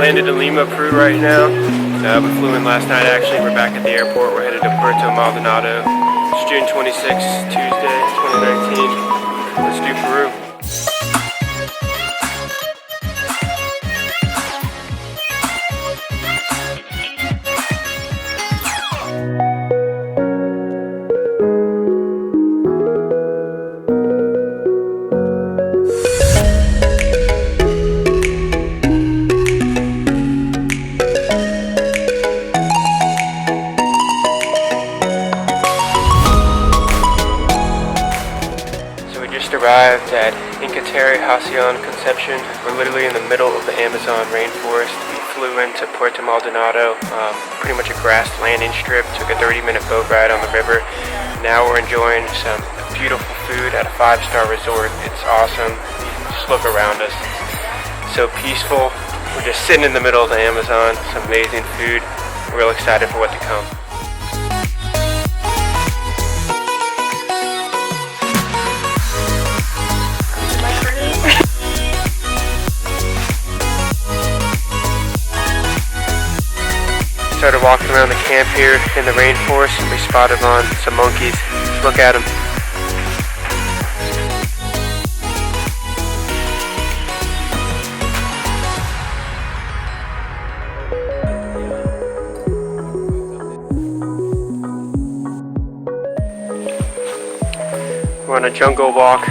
Landed in Lima, Peru right now. We flew in last night actually. We're back at the airport. We're headed to Puerto Maldonado. It's June 26th, Tuesday, 2019. Let's do Peru. Arrived at Conception. We're literally in the middle of the Amazon rainforest. We flew into Puerto Maldonado, pretty much a grass landing strip. Took a 30-minute boat ride on the river. Now we're enjoying some beautiful food at a 5-star resort. It's awesome. Just look around us. It's so peaceful. We're just sitting in the middle of the Amazon. Some amazing food. We're real excited for what to come. Started walking around the camp here in the rainforest and we spotted on some monkeys. Look at them. We're on a jungle walk.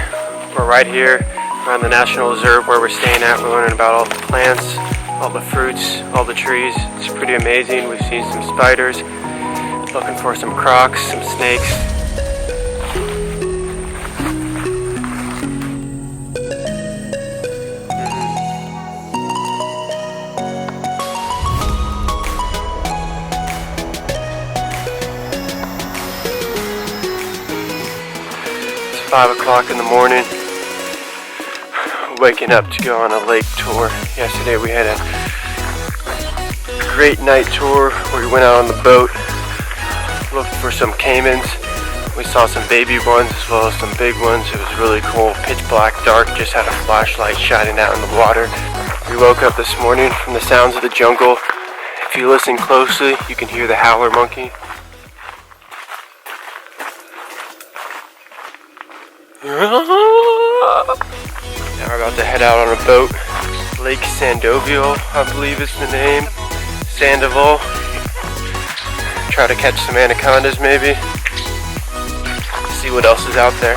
We're right here around the National Reserve where we're staying at. We're learning about all the plants, all the fruits, all the trees. It's pretty amazing. We've seen some spiders, looking for some crocs, some snakes. It's 5 o'clock in the morning. Waking up to go on a lake tour. Yesterday we had a great night tour where we went out on the boat, looked for some caimans. We saw some baby ones as well as some big ones. It was really cool. Pitch black, dark, just had a flashlight shining out in the water. We woke up this morning from the sounds of the jungle. If you listen closely, you can hear the howler monkey. Now we're about to head out on a boat. Lake Sandoval, I believe is the name. Sandoval. Try to catch some anacondas maybe. See what else is out there.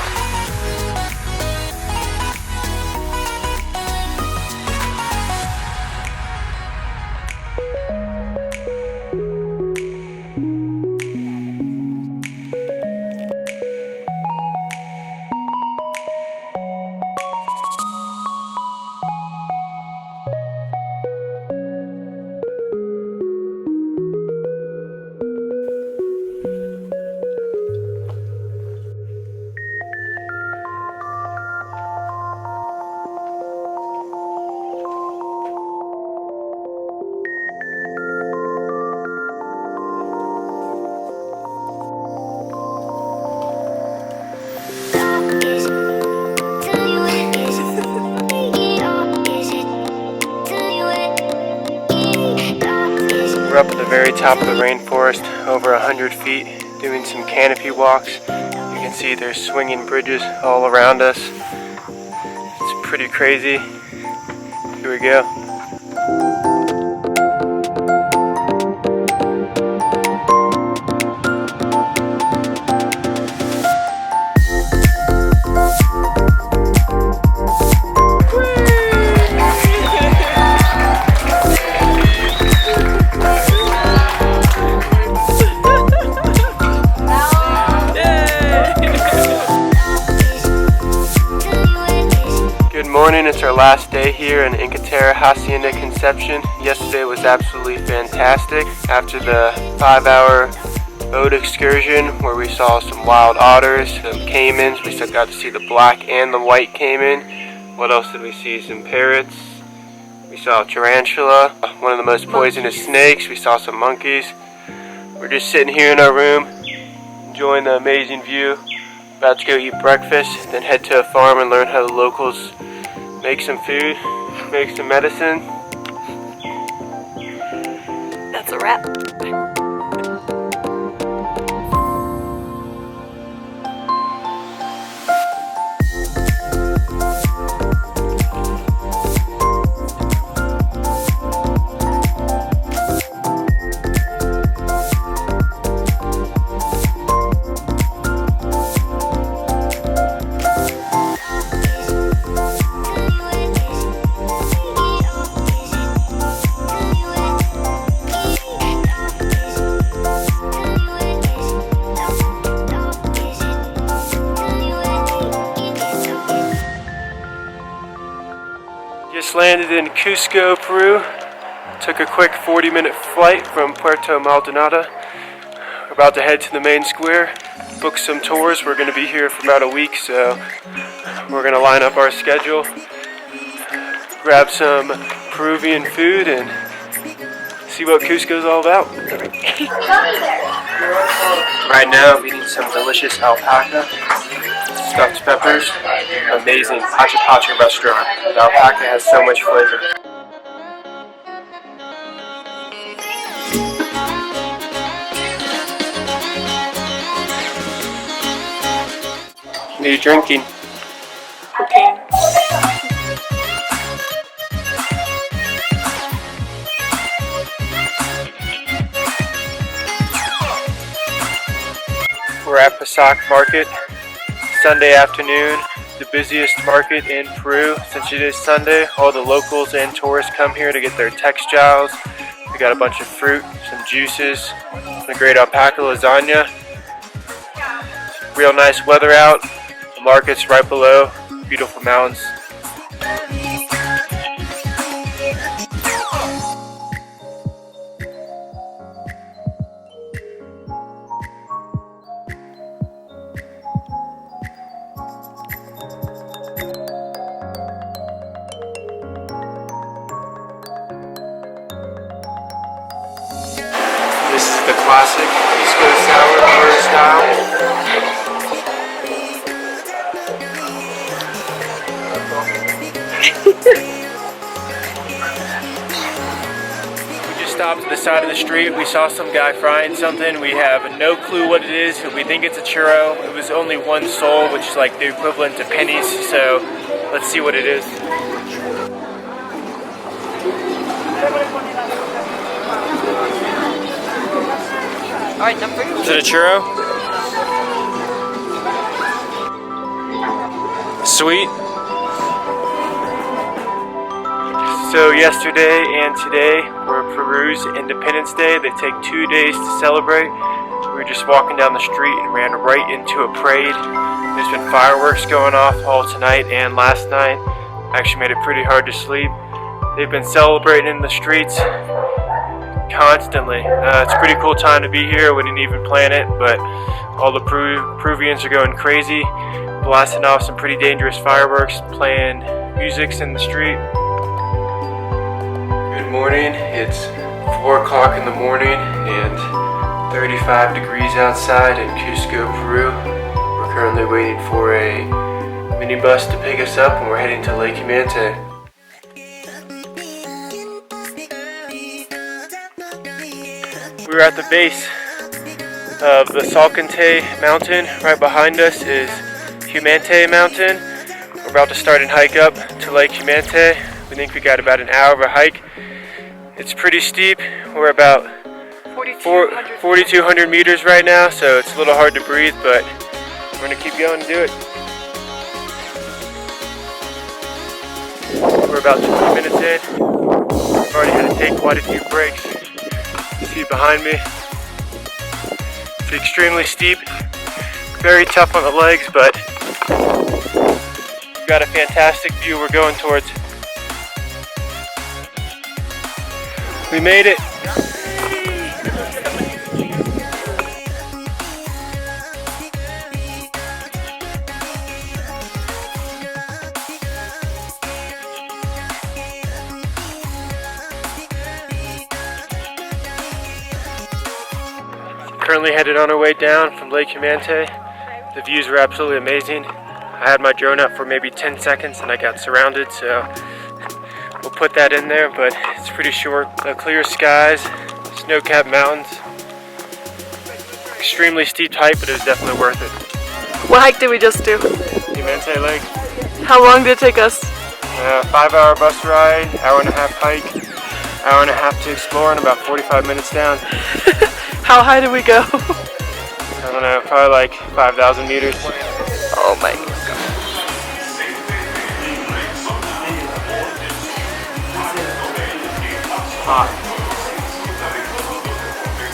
We're up at the very top of the rainforest, over 100 feet, doing some canopy walks. You can see there's swinging bridges all around us. It's pretty crazy. Here we go. It's our last day here in Conception. Yesterday was absolutely fantastic. After the 5-hour boat excursion where we saw some wild otters, some caimans, we still got to see the black and the white caiman. What else did we see? Some parrots. We saw a tarantula, one of the most poisonous snakes. We saw some monkeys. We're just sitting here in our room, enjoying the amazing view. About to go eat breakfast, then head to a farm and learn how the locals make some food, make some medicine. that's a wrap. Just landed in Cusco, Peru. Took a quick 40-minute flight from Puerto Maldonado. We're about to head to the main square, book some tours. We're going to be here for about a week, so we're going to line up our schedule, grab some Peruvian food, and see what Cusco's all about. Right now I'm eating some delicious alpaca, stuffed peppers, amazing pacha restaurant. The alpaca has so much flavor. What are you drinking? Cocaine. We're at Pasac Market, Sunday afternoon, the busiest market in Peru. Since it is Sunday, all the locals and tourists come here to get their textiles. We got a bunch of fruit, some juices, and a great alpaca lasagna. Real nice weather out. The market's right below, beautiful mountains. This is the classic Cusco sour Peru style. We just stopped at the side of the street. We saw some guy frying something. We have no clue what it is. We think it's a churro. It was only one sol, which is like the equivalent to pennies. So let's see what it is. Alright, number 2. Is it a churro? Sweet. So yesterday and today were Peru's Independence Day. They take 2 days to celebrate. We were just walking down the street and ran right into a parade. There's been fireworks going off all tonight and last night. Actually made it pretty hard to sleep. They've been celebrating in the streets constantly. It's a pretty cool time to be here. We didn't even plan it, but all the Peruvians are going crazy, blasting off some pretty dangerous fireworks, playing musics in the street. Good morning. It's 4 o'clock in the morning and 35 degrees outside in Cusco, Peru. We're currently waiting for a minibus to pick us up and we're heading to Lake Humante. We're at the base of the Salcantay mountain. Right behind us is Humante mountain. We're about to start and hike up to Lake Humante. We think we got about an hour of a hike. It's pretty steep. We're about 4,200 meters right now, so it's a little hard to breathe, but we're gonna keep going and do it. We're about 20 minutes in. We've already had to take quite a few breaks. See behind me. It's extremely steep, very tough on the legs, but we've got a fantastic view we're going towards. We made it. Currently headed on our way down from Lake Humante. The views were absolutely amazing. I had my drone up for maybe 10 seconds and I got surrounded, so we'll put that in there, but it's pretty short. Clear skies, snow-capped mountains. Extremely steep hike, but it was definitely worth it. What hike did we just do? Diamante Lake. How long did it take us? 5-hour bus ride, hour-and-a-half hike, hour-and-a-half to explore, and about 45 minutes down. How high did we go? I don't know, probably like 5,000 meters. Oh my god. Hot.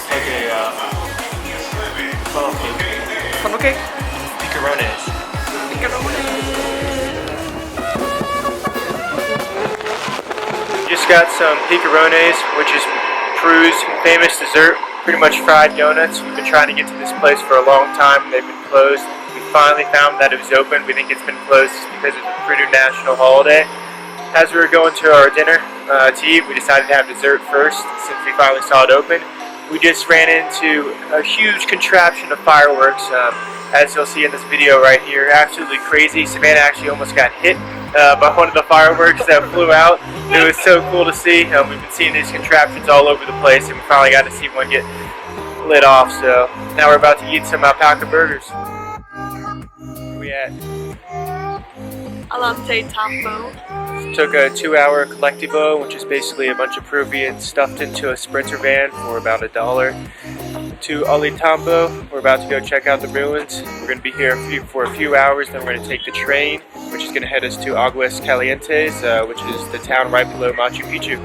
Like a Funnel cake? picarones. Just got some picarones, which is Peru's famous dessert. Pretty much fried donuts. We've been trying to get to this place for a long time. They've been closed. We finally found that it was open. We think it's been closed because it's a Peru national holiday. As we were going to our dinner to eat, we decided to have dessert first since we finally saw it open. We just ran into a huge contraption of fireworks. As you'll see in this video right here, absolutely crazy. Savannah actually almost got hit by one of the fireworks that flew out. It was so cool to see. We've been seeing these contraptions all over the place, and we finally got to see one get lit off. So now we're about to eat some alpaca burgers. Where we at? Alante Tambo. Took a 2-hour collectivo, which is basically a bunch of Peruvians stuffed into a Sprinter van for about $1. To Alitambo, we're about to go check out the ruins. We're going to be here for a few hours, then we're going to take the train, which is going to head us to Aguas Calientes, which is the town right below Machu Picchu.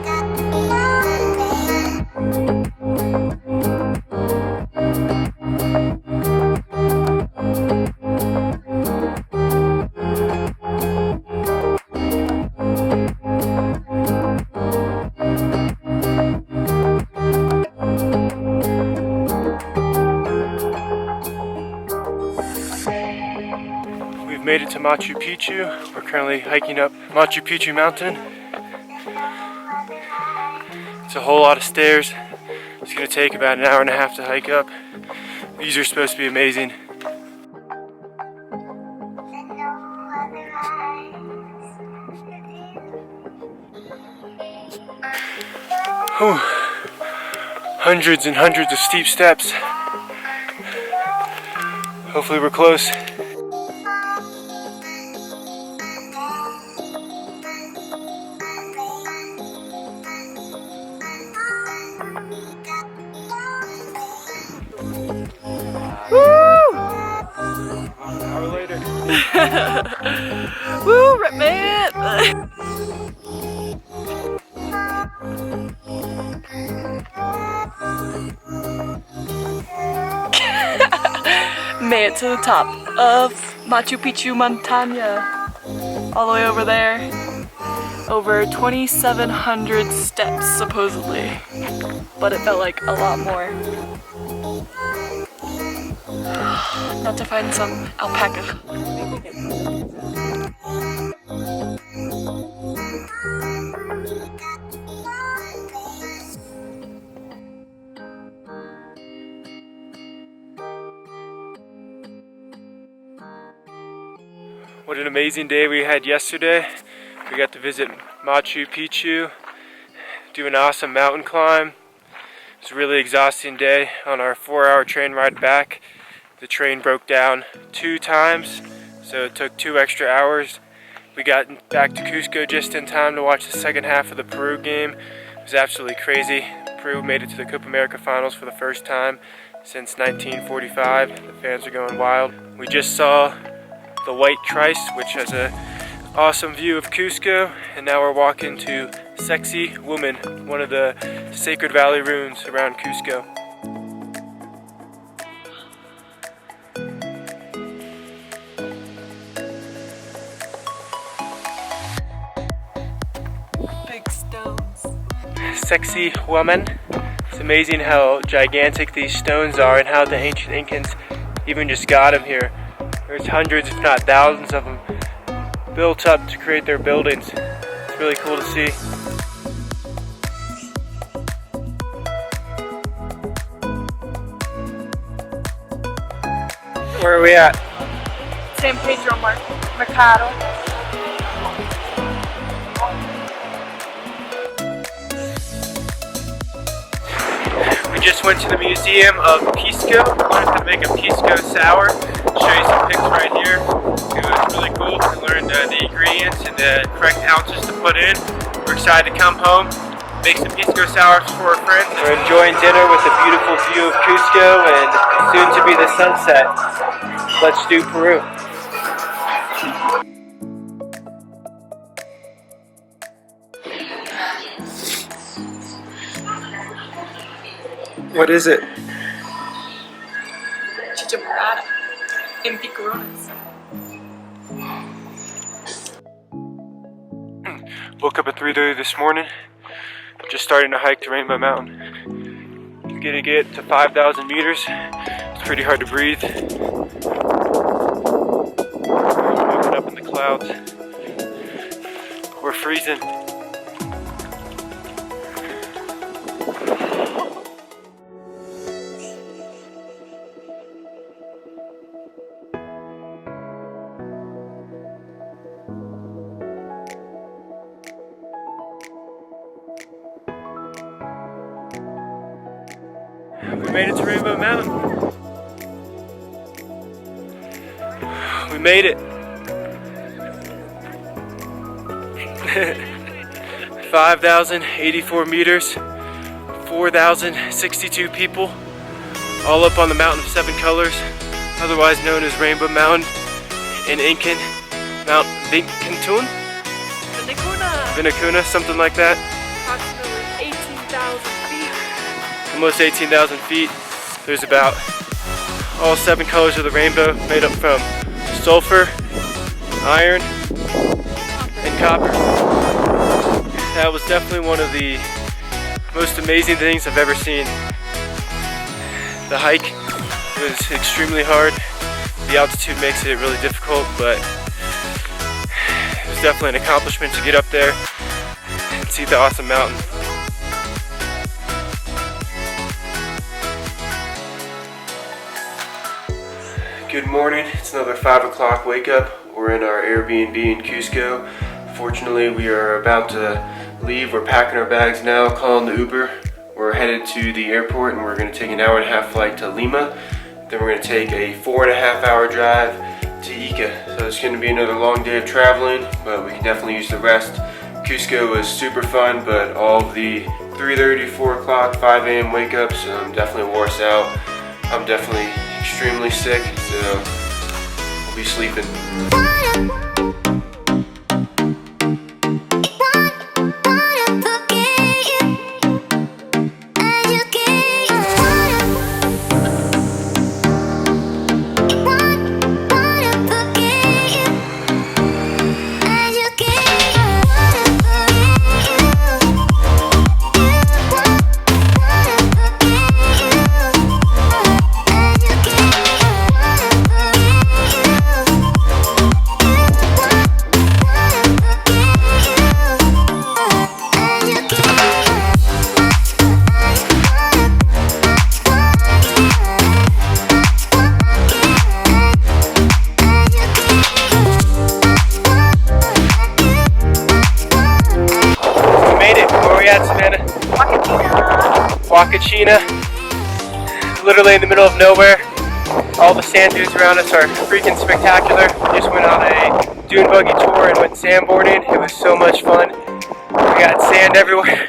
Made it to Machu Picchu. We're currently hiking up Machu Picchu mountain. It's a whole lot of stairs. It's going to take about an hour and a half to hike up. These are supposed to be amazing. Whew. Hundreds and hundreds of steep steps. Hopefully we're close. Woo, rip man! Made it to the top of Machu Picchu Montaña. All the way over there. Over 2,700 steps, supposedly. But it felt like a lot more. Not to find some alpaca. What an amazing day we had yesterday. We got to visit Machu Picchu, do an awesome mountain climb. It was a really exhausting day. On our 4-hour train ride back, the train broke down 2 times, so it took 2 extra hours. We got back to Cusco just in time to watch the second half of the Peru game. It was absolutely crazy. Peru made it to the Copa America finals for the first time since 1945. The fans are going wild. We just saw the White Christ, which has an awesome view of Cusco, and now we're walking to Sexy Woman, one of the Sacred Valley ruins around Cusco. Big stones. Sexy Woman. It's amazing how gigantic these stones are and how the ancient Incans even just got them here. There's hundreds, if not thousands of them built up to create their buildings. It's really cool to see. Where are we at? San Pedro Mercado. just went to the Museum of Cusco. Learned how to make a Cusco sour. Show you some pics right here. It was really cool. I learned the ingredients and the correct ounces to put in. We're excited to come home, make some Cusco sours for our friends. We're enjoying dinner with a beautiful view of Cusco and soon to be the sunset. Let's do Peru. What is it? Chicha morada in picarones. Woke up at 3:30 this morning. Just starting to hike to Rainbow Mountain. We're gonna get to 5,000 meters. It's pretty hard to breathe. Walking up in the clouds. We're freezing. We made it to Rainbow Mountain. We made it. 5,084 meters, 4,062 people, all up on the mountain of 7 colors, otherwise known as Rainbow Mountain in Incan, Mount Vinicuna, something like that. Approximately 18,000 feet. Almost 18,000 feet. There's about all 7 colors of the rainbow made up from sulfur, iron, and copper. That was definitely one of the most amazing things I've ever seen. The hike was extremely hard. The altitude makes it really difficult, but it was definitely an accomplishment to get up there and see the awesome mountain. Good morning, it's another 5 o'clock wake up. We're in our Airbnb in Cusco. Fortunately, we are about to leave. We're packing our bags now, calling the Uber. We're headed to the airport and we're going to take an 1.5-hour flight to Lima. Then we're going to take a 4.5-hour drive to Ica. So it's going to be another long day of traveling, but we can definitely use the rest. Cusco was super fun, but all of the 3:30, 4 o'clock, 5 a.m. wake ups definitely wore us out. I'm definitely extremely sick, so we'll be sleeping. Wakachina, literally in the middle of nowhere. All the sand dunes around us are freaking spectacular. We just went on a dune buggy tour and went sandboarding. It was so much fun. We got sand everywhere.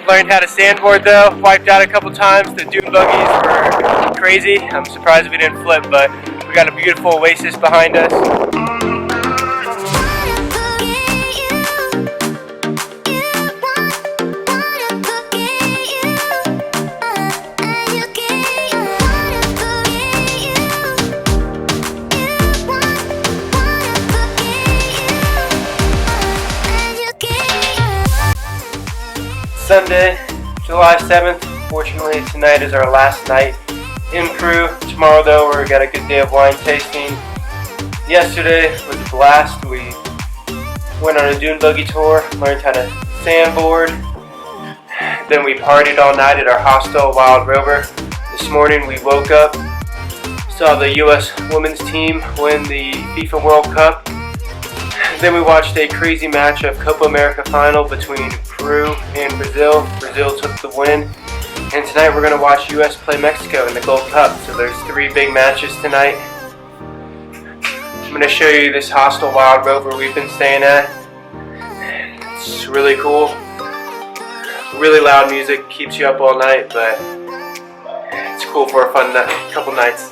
Learned how to sandboard though, wiped out a couple times. The dune buggies were crazy. I'm surprised we didn't flip, but we got a beautiful oasis behind us. Sunday, July 7th. Fortunately, tonight is our last night in Peru. Tomorrow, though, we got a good day of wine tasting. Yesterday was a blast. We went on a dune buggy tour, learned how to sandboard. Then we partied all night at our hostel, Wild Rover. This morning, we woke up, saw the U.S. women's team win the FIFA World Cup. Then we watched a crazy match of Copa America final between Peru and Brazil. Brazil took the win. And tonight we're going to watch US play Mexico in the Gold Cup. So there's 3 big matches tonight. I'm going to show you this hostel wild rover we've been staying at. It's really cool. Really loud music, keeps you up all night, but it's cool for a fun couple nights.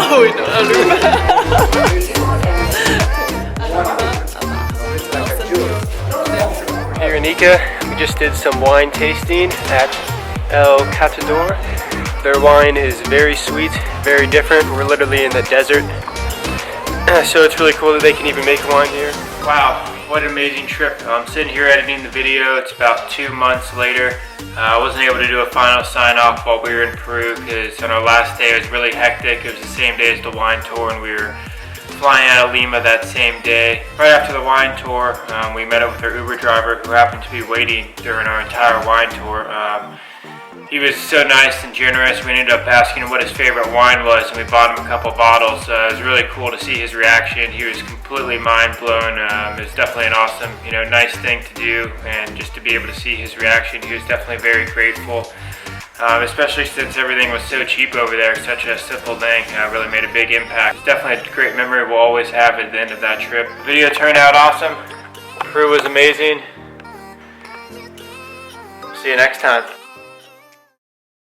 Oh, we know. Here in Ica, we just did some wine tasting at El Catador. Their wine is very sweet, very different. We're literally in the desert, so it's really cool that they can even make wine here. Wow, what an amazing trip. I'm sitting here editing the video. It's about 2 months later. I wasn't able to do a final sign-off while we were in Peru because on our last day it was really hectic. It was the same day as the wine tour, and we were flying out of Lima that same day. Right after the wine tour, we met up with our Uber driver who happened to be waiting during our entire wine tour. He was so nice and generous. We ended up asking him what his favorite wine was, and we bought him a couple bottles. It was really cool to see his reaction. He was completely mind blown. It was definitely an awesome, nice thing to do, and just to be able to see his reaction, he was definitely very grateful. Especially since everything was so cheap over there. Such a simple thing really made a big impact. It's definitely a great memory we'll always have at the end of that trip. The video turned out awesome. Peru was amazing. See you next time.